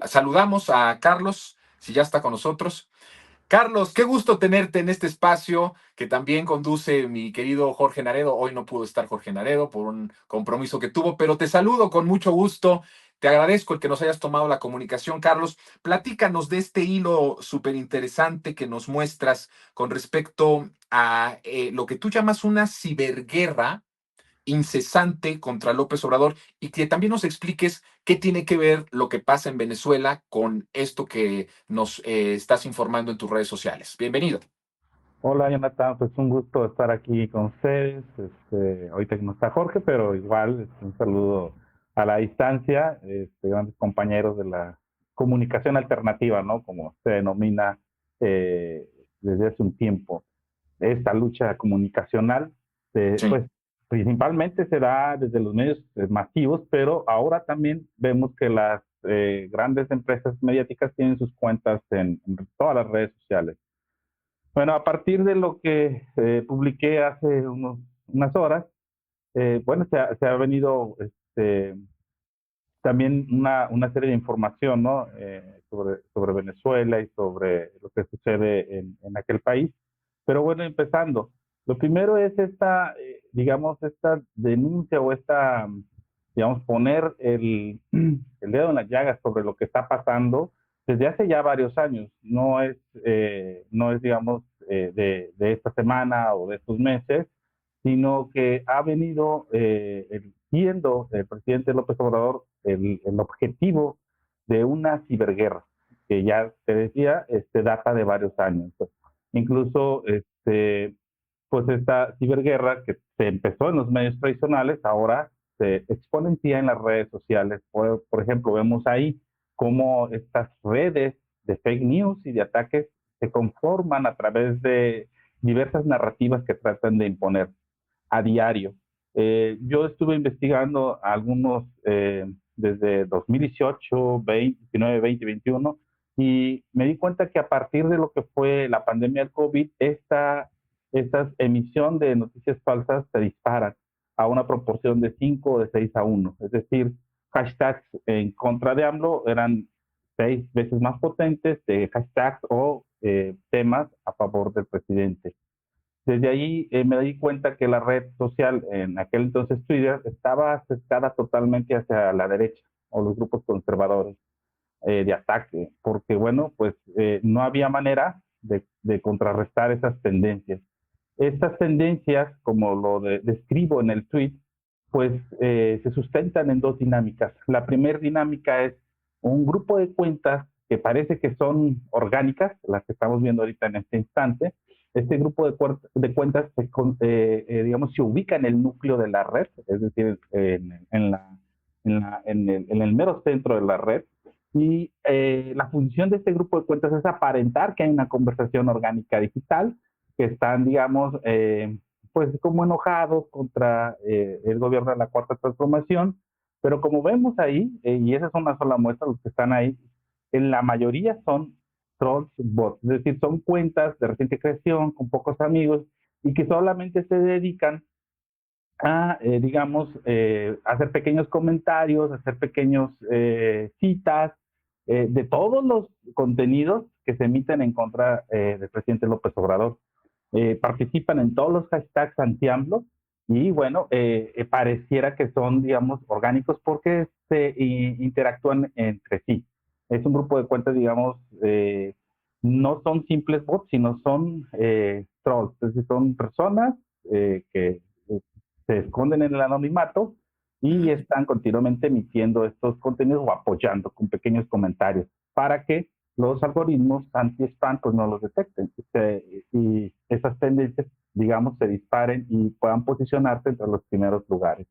Saludamos a Carlos, si ya está con nosotros. Carlos, qué gusto tenerte en este espacio que también conduce mi querido Jorge Naredo. Hoy no pudo estar Jorge Naredo por un compromiso que tuvo, pero te saludo con mucho gusto. Te agradezco el que nos hayas tomado la comunicación, Carlos. Platícanos de este hilo súper interesante que nos muestras con respecto a lo que tú llamas una ciberguerra incesante contra López Obrador y que también nos expliques qué tiene que ver lo que pasa en Venezuela con esto que nos estás informando en tus redes sociales. Bienvenido. Hola Jonathan, pues un gusto estar aquí con ustedes. Ahorita no está Jorge, pero igual un saludo a la distancia, grandes compañeros de la comunicación alternativa, ¿no? Como se denomina eh, desde hace un tiempo. Esta lucha comunicacional, Sí. pues principalmente se da desde los medios masivos, pero ahora también vemos que las grandes empresas mediáticas tienen sus cuentas en todas las redes sociales. Bueno, a partir de lo que publiqué hace unas horas, bueno, se ha venido también una serie de información, ¿no? Sobre Venezuela y sobre lo que sucede en aquel país. Pero bueno, empezando. Lo primero es esta, digamos, esta denuncia o esta, digamos, poner el dedo en la llaga sobre lo que está pasando desde hace ya varios años. No es digamos, de esta semana o de estos meses, sino que ha venido siendo el presidente López Obrador el objetivo de una ciberguerra, que ya te decía, data de varios años. Incluso, pues esta ciberguerra que se empezó en los medios tradicionales, ahora se exponencia en las redes sociales. Por ejemplo, vemos ahí cómo estas redes de fake news y de ataques se conforman a través de diversas narrativas que tratan de imponer a diario. Yo estuve investigando algunos desde 2018, 20, 19, 20, 21 y me di cuenta que a partir de lo que fue la pandemia del COVID, esta emisión de noticias falsas se disparan a una proporción de 5 o de 6 a 1. Es decir, hashtags en contra de AMLO eran 6 veces más potentes de hashtags o temas a favor del presidente. Desde ahí me di cuenta que la red social, en aquel entonces Twitter, estaba aceptada totalmente hacia la derecha o los grupos conservadores de ataque, porque bueno, pues no había manera de contrarrestar esas tendencias. Estas tendencias, como describo en el tweet, pues se sustentan en dos dinámicas. La primera dinámica es un grupo de cuentas que parece que son orgánicas, las que estamos viendo ahorita en este instante. Este grupo de cuentas, digamos, se ubica en el núcleo de la red, es decir, en el mero centro de la red. Y la función de este grupo de cuentas es aparentar que hay una conversación orgánica digital, que están, digamos, pues como enojados contra el gobierno de la Cuarta Transformación, pero como vemos ahí, y esa es una sola muestra, los que están ahí, en la mayoría son trolls bots, es decir, son cuentas de reciente creación, con pocos amigos, y que solamente se dedican a, digamos, hacer pequeños comentarios, hacer pequeños citas de todos los contenidos que se emiten en contra del presidente López Obrador. Participan en todos los hashtags anti-AMLO y bueno, pareciera que son, digamos, orgánicos porque se interactúan entre sí. Es un grupo de cuentas, digamos, no son simples bots, sino son trolls, es decir, son personas que se esconden en el anonimato y están continuamente emitiendo estos contenidos o apoyando con pequeños comentarios para que los algoritmos anti-spam pues no los detecten y esas tendencias, digamos, se disparen y puedan posicionarse entre los primeros lugares.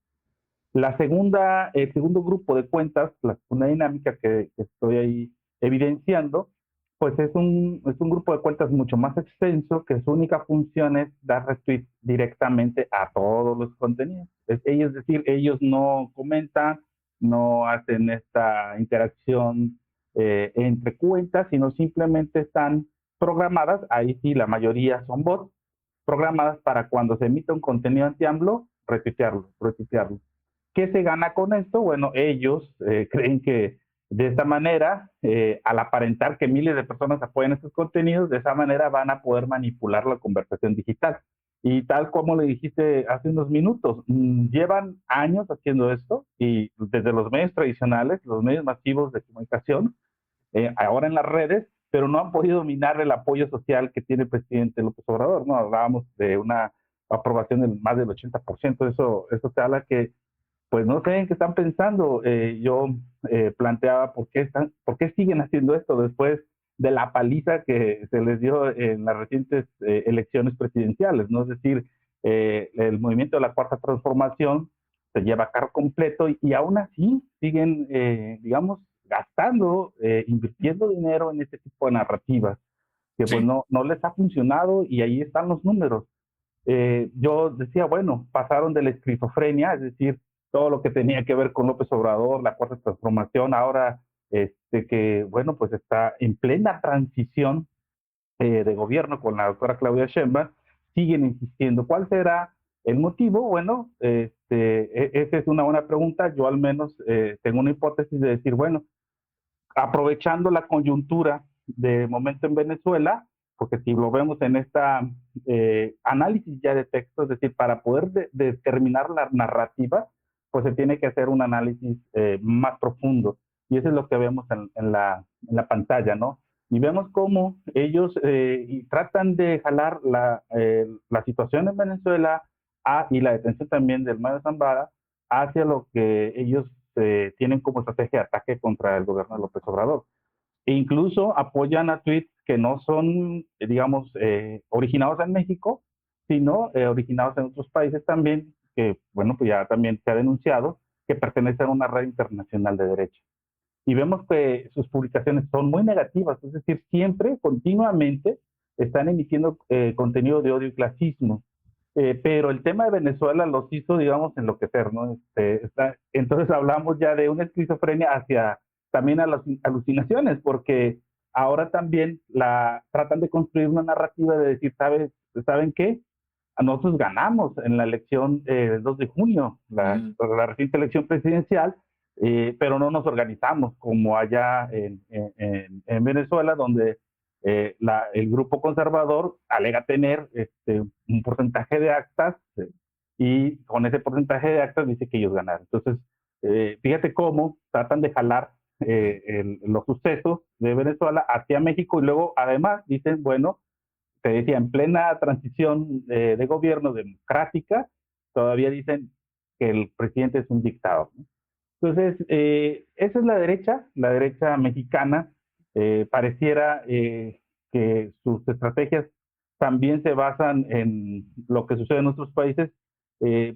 El segundo grupo de cuentas, la segunda dinámica que estoy ahí evidenciando, pues es un grupo de cuentas mucho más extenso que su única función es dar retweet directamente a todos los contenidos. Es decir, ellos no comentan, no hacen esta interacción entre cuentas, sino simplemente están programadas, ahí sí la mayoría son bots, programadas para cuando se emita un contenido anti-AMLO, retuitearlo. ¿Qué se gana con esto? Bueno, ellos creen que De esta manera, al aparentar que miles de personas apoyan estos contenidos, de esa manera van a poder manipular la conversación digital. Y tal como le dijiste hace unos minutos, llevan años haciendo esto y desde los medios tradicionales, los medios masivos de comunicación, ahora en las redes, pero no han podido dominar el apoyo social que tiene el presidente López Obrador, ¿no? Hablábamos de una aprobación del más del 80%, eso te habla que pues no sé en qué están pensando. Yo planteaba por qué siguen haciendo esto después de la paliza que se les dio en las recientes elecciones presidenciales, ¿no? Es decir, el movimiento de la Cuarta Transformación se lleva a cabo completo y aún así siguen, digamos, gastando, invirtiendo dinero en este tipo de narrativas que pues Sí, no les ha funcionado y ahí están los números. Yo decía, bueno, pasaron de la esquizofrenia, es decir, todo lo que tenía que ver con López Obrador, la cuarta transformación, ahora que, bueno, pues está en plena transición de gobierno con la doctora Claudia Sheinbaum, siguen insistiendo. ¿Cuál será el motivo? Bueno, esa es una buena pregunta. Yo al menos tengo una hipótesis de decir, bueno, aprovechando la coyuntura de momento en Venezuela, porque si lo vemos en esta análisis ya de texto, es decir, para poder determinar la narrativa, pues se tiene que hacer un análisis más profundo. Y eso es lo que vemos en la pantalla, ¿no? Y vemos cómo ellos tratan de jalar la situación en Venezuela y la detención también del Mayo Zambada hacia lo que ellos tienen como estrategia de ataque contra el gobierno de López Obrador. E incluso apoyan a tweets que no son, digamos, originados en México, sino originados en otros países también, que, bueno, pues ya también se ha denunciado que pertenecen a una red internacional de derecha. Y vemos que sus publicaciones son muy negativas, es decir, siempre, continuamente, están emitiendo contenido de odio y clasismo. Pero el tema de Venezuela los hizo, digamos, enloquecer, ¿no? Entonces hablamos ya de una esquizofrenia hacia también a las alucinaciones, porque ahora también tratan de construir una narrativa de decir, ¿saben qué? A nosotros ganamos en la elección del 2 de junio, la reciente elección presidencial, pero no nos organizamos como allá en Venezuela, donde el grupo conservador alega tener un porcentaje de actas y con ese porcentaje de actas dice que ellos ganaron. Entonces, fíjate cómo tratan de jalar los sucesos de Venezuela hacia México y luego además dicen, bueno, te decía, en plena transición de gobierno democrática, todavía dicen que el presidente es un dictador, ¿no? Entonces, esa es la derecha mexicana. Pareciera que sus estrategias también se basan en lo que sucede en otros países.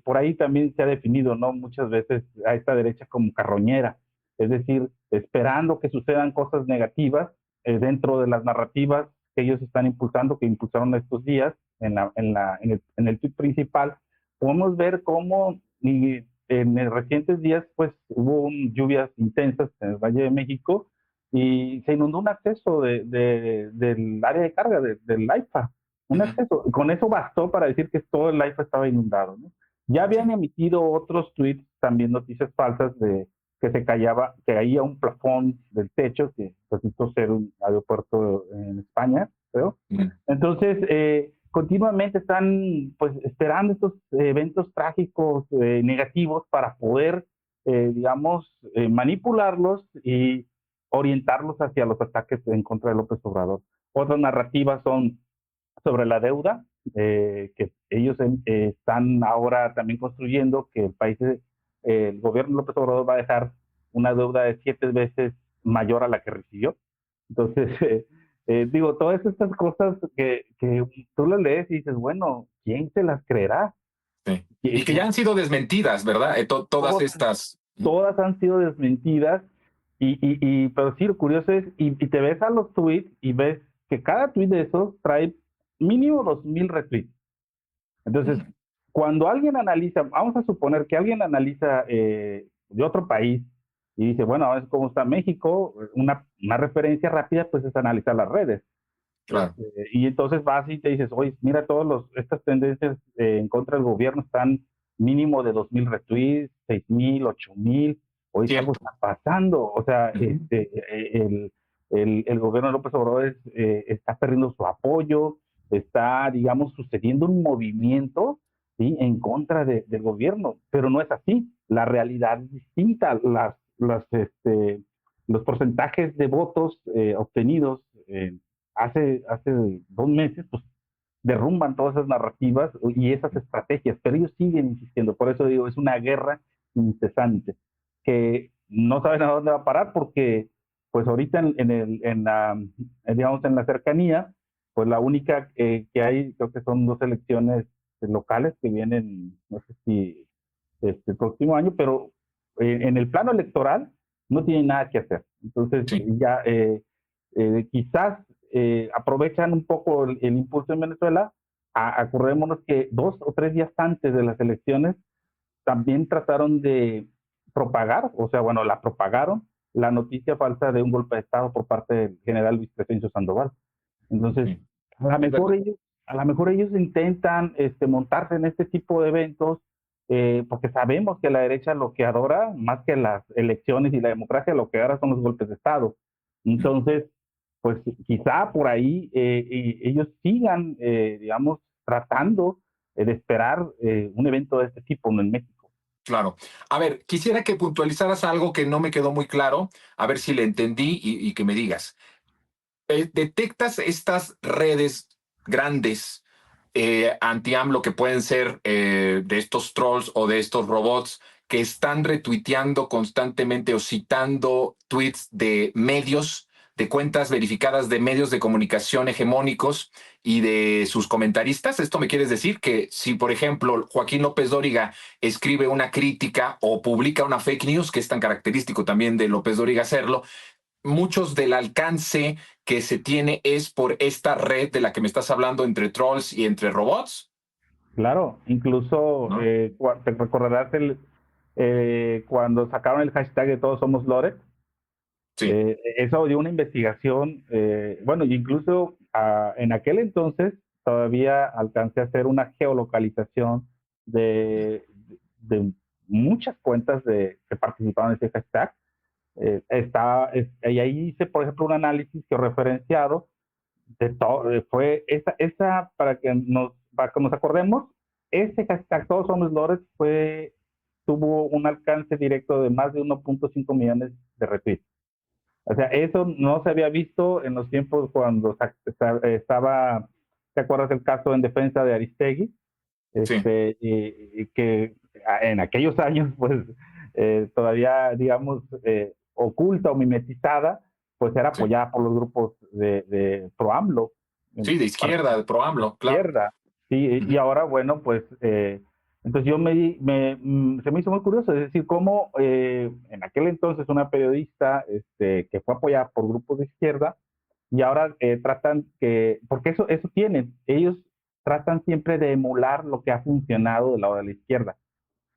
Por ahí también se ha definido, ¿no? Muchas veces a esta derecha como carroñera, es decir, esperando que sucedan cosas negativas dentro de las narrativas que ellos están impulsando, que impulsaron estos días en el tweet principal. Podemos ver cómo en recientes días pues hubo lluvias intensas en el Valle de México y se inundó un acceso del área de carga del AIFA, un acceso. Y con eso bastó para decir que todo el AIFA estaba inundado, ¿no? Ya habían emitido otros tweets, también noticias falsas de que caía un plafón del techo, que resultó ser un aeropuerto en España, creo. Entonces, continuamente están pues esperando estos eventos trágicos negativos para poder, digamos, manipularlos y orientarlos hacia los ataques en contra de López Obrador. Otras narrativas son sobre la deuda, que ellos están ahora también construyendo que el gobierno de López Obrador va a dejar una deuda de 7 veces mayor a la que recibió. Entonces, digo, todas estas cosas que tú las lees y dices, bueno, ¿quién se las creerá? Sí. Y que ya han sido desmentidas, ¿verdad? Todas estas. Todas han sido desmentidas, pero sí, lo curioso es, y te ves a los tweets y ves que cada tweet de esos trae mínimo 2,000 retweets. Entonces, cuando alguien analiza, vamos a suponer que alguien analiza de otro país y dice, bueno, es como está México, una referencia rápida pues es analizar las redes. Claro. Y entonces vas y te dices, oye, mira, estas tendencias en contra del gobierno están mínimo de 2,000 retweets, 6,000, 8,000. oye, algo Cierto. está pasando, o sea, Ujú. el gobierno de López Obrador está perdiendo su apoyo, está, digamos, sucediendo un movimiento, ¿sí?, en contra del gobierno, pero no es así, la realidad es distinta, los porcentajes de votos obtenidos hace 2 meses, pues derrumban todas esas narrativas y esas estrategias, pero ellos siguen insistiendo. Por eso digo, es una guerra incesante que no saben a dónde va a parar porque, pues ahorita digamos, en la cercanía, pues la única que hay, creo que son 2 elecciones locales que vienen, no sé si el próximo año, pero en el plano electoral no tienen nada que hacer. Entonces, Sí. ya quizás aprovechan un poco el impulso en Venezuela. Acordémonos que 2 o 3 días antes de las elecciones también trataron de propagar, o sea, bueno, la propagaron, la noticia falsa de un golpe de Estado por parte del general Luis Crescencio Sandoval. Entonces, Sí, a lo es mejor verdad. ellos, a lo mejor ellos intentan montarse en este tipo de eventos, porque sabemos que la derecha lo que adora, más que las elecciones y la democracia, lo que adora son los golpes de Estado. Entonces, pues quizá por ahí ellos sigan, digamos, tratando de esperar un evento de este tipo, ¿no?, en México. Claro. A ver, quisiera que puntualizaras algo que no me quedó muy claro, a ver si le entendí y que me digas. ¿Detectas estas redes grandes anti-AMLO que pueden ser de estos trolls o de estos robots que están retuiteando constantemente o citando tweets de medios, de cuentas verificadas de medios de comunicación hegemónicos y de sus comentaristas? ¿Esto me quieres decir que si, por ejemplo, Joaquín López Dóriga escribe una crítica o publica una fake news, que es tan característico también de López Dóriga hacerlo, muchos del alcance que se tiene es por esta red de la que me estás hablando entre trolls y entre robots, Claro, incluso ¿no? te recordarás cuando sacaron el hashtag de Todos Somos Lore. Sí, Eso dio una investigación, bueno, incluso en aquel entonces todavía alcancé a hacer una geolocalización de, de muchas cuentas que participaron en ese hashtag. Y ahí hice, por ejemplo, un análisis que he referenciado de todo, fue para que nos acordemos, ese hashtag Todos Somos Lores tuvo un alcance directo de más de 1.5 millones de retweets. O sea, eso no se había visto en los tiempos cuando estaba, ¿te acuerdas del caso en defensa de Aristegui? sí, Y que en aquellos años, pues, todavía, digamos, oculta o mimetizada, pues era sí. apoyada por los grupos de pro AMLO, Sí, de izquierda, de pro de AMLO, claro. izquierda. Sí, y Ujú. ahora, bueno, pues, entonces se me hizo muy curioso, es decir, cómo en aquel entonces una periodista que fue apoyada por grupos de izquierda, y ahora porque eso tienen, ellos tratan siempre de emular lo que ha funcionado del lado de la izquierda.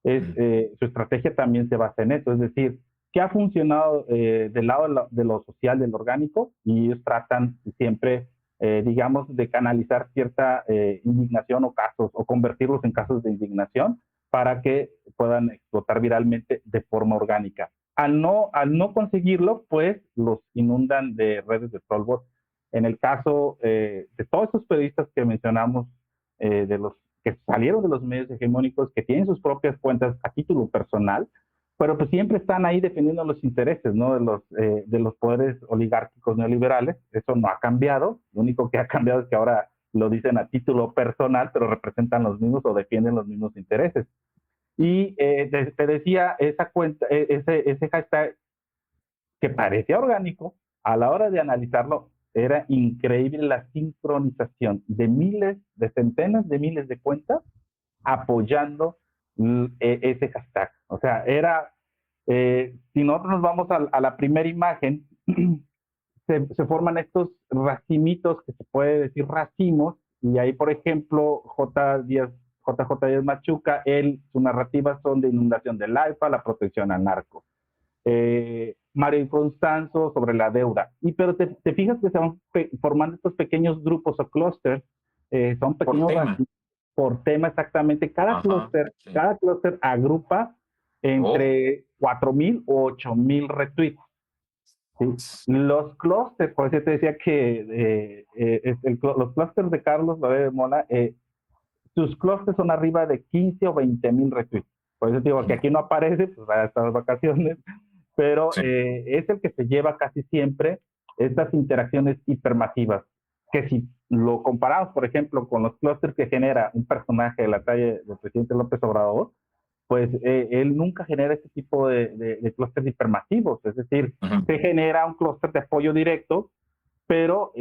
Mm. Su estrategia también se basa en eso, es decir, qué ha funcionado del lado de lo social, del orgánico, y ellos tratan siempre, digamos, de canalizar cierta indignación o casos, o convertirlos en casos de indignación para que puedan explotar viralmente de forma orgánica. Al no conseguirlo, pues los inundan de redes de trollbots. En el caso de todos esos periodistas que mencionamos, de los que salieron de los medios hegemónicos, que tienen sus propias cuentas a título personal, pero pues siempre están ahí defendiendo los intereses, ¿no?, de los poderes oligárquicos neoliberales. Eso no ha cambiado, lo único que ha cambiado es que ahora lo dicen a título personal, pero representan los mismos o defienden los mismos intereses. Y te decía, esa cuenta, ese hashtag que parecía orgánico, a la hora de analizarlo, era increíble la sincronización de miles, de centenas de miles de cuentas apoyando ese hashtag. O sea, si nosotros nos vamos a la primera imagen, se forman estos racimitos, que se puede decir racimos, y ahí, por ejemplo, JJ Díaz Machuca, su narrativa son de inundación del AIFA, la protección al narco. Mario Constanzo sobre la deuda. Pero te fijas que se van formando estos pequeños grupos o clústeres, son Por pequeños tema. por tema exactamente. Cada Ajá, clúster, sí. cada clúster agrupa, Oh, entre 4,000 o 8,000 retweets. ¿Sí? Los clústeres, por eso te decía que los clústeres de Carlos Loret de Mola, sus clústeres son arriba de 15 o 20,000 retweets. Por eso digo que ujú, aquí no aparece, pues a estas vacaciones, pero sí, es el que se lleva casi siempre estas interacciones hipermasivas, que si lo comparamos, por ejemplo, con los clústeres que genera un personaje de la talla del presidente López Obrador, pues él nunca genera este tipo de clústeres hipermasivos, es decir, ujú, se genera un clúster de apoyo directo, pero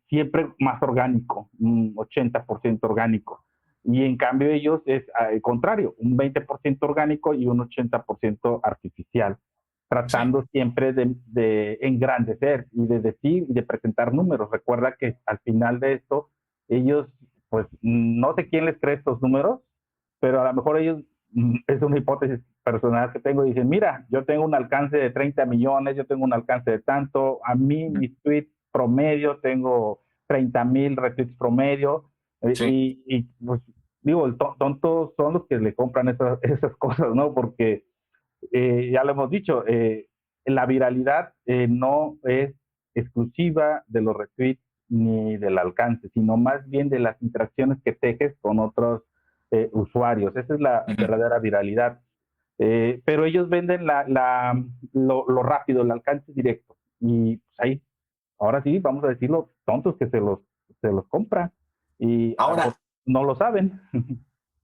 siempre más orgánico, un 80% orgánico. Y en cambio ellos es al contrario, un 20% orgánico y un 80% artificial, sí, tratando siempre de engrandecer y de decir y de presentar números. Recuerda que al final de esto, ellos, pues no sé quién les cree estos números, pero a lo mejor ellos, es una hipótesis personal que tengo, y dicen, mira, yo tengo un alcance de 30 millones, yo tengo un alcance de tanto, a mí ujú, mis tweets promedio, tengo 30,000 retweets promedio, sí, pues digo, tontos son los que le compran esas cosas, ¿no? Porque ya lo hemos dicho, la viralidad no es exclusiva de los retweets ni del alcance, sino más bien de las interacciones que tejes con otros usuarios. Esa es la ujú. verdadera viralidad. Pero ellos venden lo rápido, el alcance directo. Y pues ahí, ahora sí, vamos a decirlo, tontos que se los compran y a lo mejor Ahora, no lo saben.